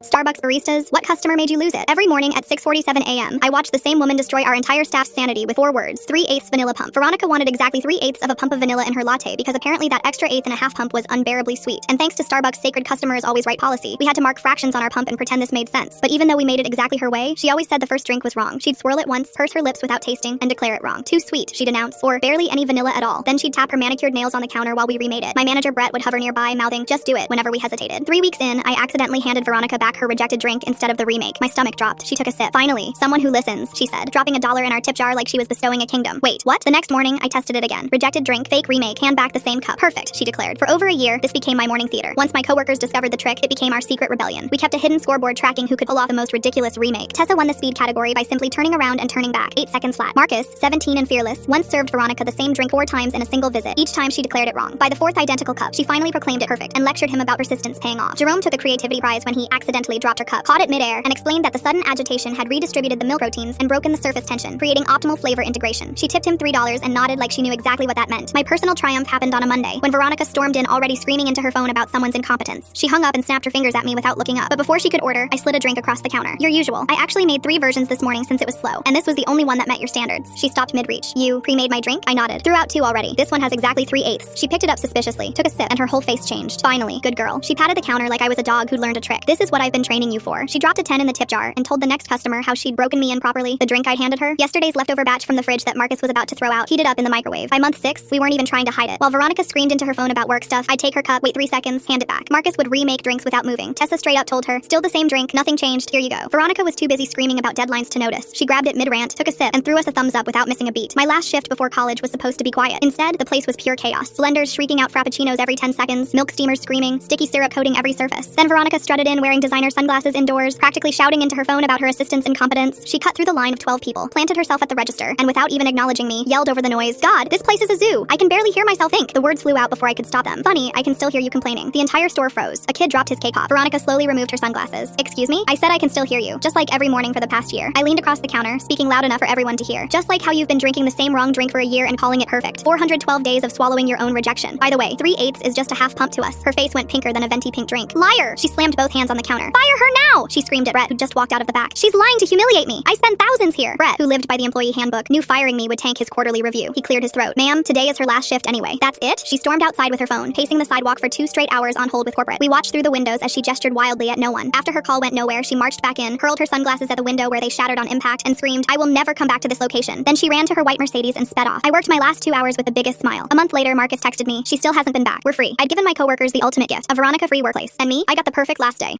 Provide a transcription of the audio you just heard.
Starbucks baristas, what customer made you lose it? Every morning at 6:47 a.m., I watch the same woman destroy our entire staff's sanity with 4 words: 3/8 vanilla pump. Veronica wanted exactly 3/8 of a pump of vanilla in her latte because apparently that extra 1/8 pump was unbearably sweet. And thanks to Starbucks' sacred customer is always right policy, we had to mark fractions on our pump and pretend this made sense. But even though we made it exactly her way, she always said the first drink was wrong. She'd swirl it once, purse her lips without tasting, and declare it wrong. Too sweet, she'd announce, or barely any vanilla at all. Then she'd tap her manicured nails on the counter while we remade it. My manager Brett would hover nearby, mouthing, "Just do it," whenever we hesitated. 3 weeks in, I accidentally handed Veronica back her rejected drink instead of the remake. My stomach dropped. She took a sip. "Finally, someone who listens," she said, dropping $1 in our tip jar like she was bestowing a kingdom. "Wait, what?" The next morning, I tested it again. Rejected drink, fake remake, hand back the same cup. "Perfect," she declared. For over a year, this became my morning theater. Once my coworkers discovered the trick, it became our secret rebellion. We kept a hidden scoreboard tracking who could pull off the most ridiculous remake. Tessa won the speed category by simply turning around and turning back, 8 seconds flat. Marcus, 17 and fearless, once served Veronica the same drink 4 times in a single visit. Each time she declared it wrong. By the 4th identical cup, she finally proclaimed it perfect and lectured him about persistence paying off. Jerome took the creativity prize when he accidentally dropped her cup, caught it midair, and explained that the sudden agitation had redistributed the milk proteins and broken the surface tension, creating optimal flavor integration. She tipped him $3 and nodded like she knew exactly what that meant. My personal triumph happened on a Monday, when Veronica stormed in already screaming into her phone about someone's incompetence. She hung up and snapped her fingers at me without looking up. But before she could order, I slid a drink across the counter. "Your usual. I actually made 3 versions this morning since it was slow, and this was the only one that met your standards." She stopped mid-reach. "You pre-made my drink?" I nodded. "Threw out 2 already. This one has exactly 3/8." She picked it up suspiciously, took a sip, and her whole face changed. "Finally, good girl." She patted the counter like I was a dog who'd learned a trick. "This is what I've been training you for." She dropped a 10 in the tip jar and told the next customer how she'd broken me improperly. The drink I'd handed her, yesterday's leftover batch from the fridge that Marcus was about to throw out, heated up in the microwave. By month 6, we weren't even trying to hide it. While Veronica screamed into her phone about work stuff, I'd take her cup, wait 3 seconds, hand it back. Marcus would remake drinks without moving. Tessa straight up told her, "Still the same drink, nothing changed, here you go." Veronica was too busy screaming about deadlines to notice. She grabbed it mid-rant, took a sip, and threw us a thumbs up without missing a beat. My last shift before college was supposed to be quiet. Instead, the place was pure chaos. Blenders shrieking out frappuccinos every 10 seconds, milk steamers screaming, sticky syrup coating every surface. Then Veronica strutted in wearing designer sunglasses indoors, practically shouting into her phone about her assistant's incompetence. She cut through the line of 12 people, planted herself at the register, and without even acknowledging me, yelled over the noise, "God, this place is a zoo. I can barely hear myself think." The words flew out before I could stop them. "Funny, I can still hear you complaining." The entire store froze. A kid dropped his cake off. Veronica slowly removed her sunglasses. "Excuse me? I said I can still hear you, just like every morning for the past year." I leaned across the counter, speaking loud enough for everyone to hear. "Just like how you've been drinking the same wrong drink for a year and calling it perfect. 412 days of swallowing your own rejection. By the way, 3/8 is just a half pump to us." Her face went pinker than a venti pink drink. "Liar!" She slammed both hands on the counter. "Fire her now!" she screamed at Brett, who just walked out of the back. "She's lying to humiliate me. I spent thousands here." Brett, who lived by the employee handbook, knew firing me would tank his quarterly review. He cleared his throat. "Ma'am, today is her last shift anyway." "That's it?" She stormed outside with her phone, pacing the sidewalk for 2 straight hours on hold with corporate. We watched through the windows as she gestured wildly at no one. After her call went nowhere, she marched back in, hurled her sunglasses at the window where they shattered on impact, and screamed, "I will never come back to this location." Then she ran to her white Mercedes and sped off. I worked my last 2 hours with the biggest smile. A month later, Marcus texted me, "She still hasn't been back. We're free." I'd given my coworkers the ultimate gift, a Veronica-free workplace. And me, I got the perfect last day.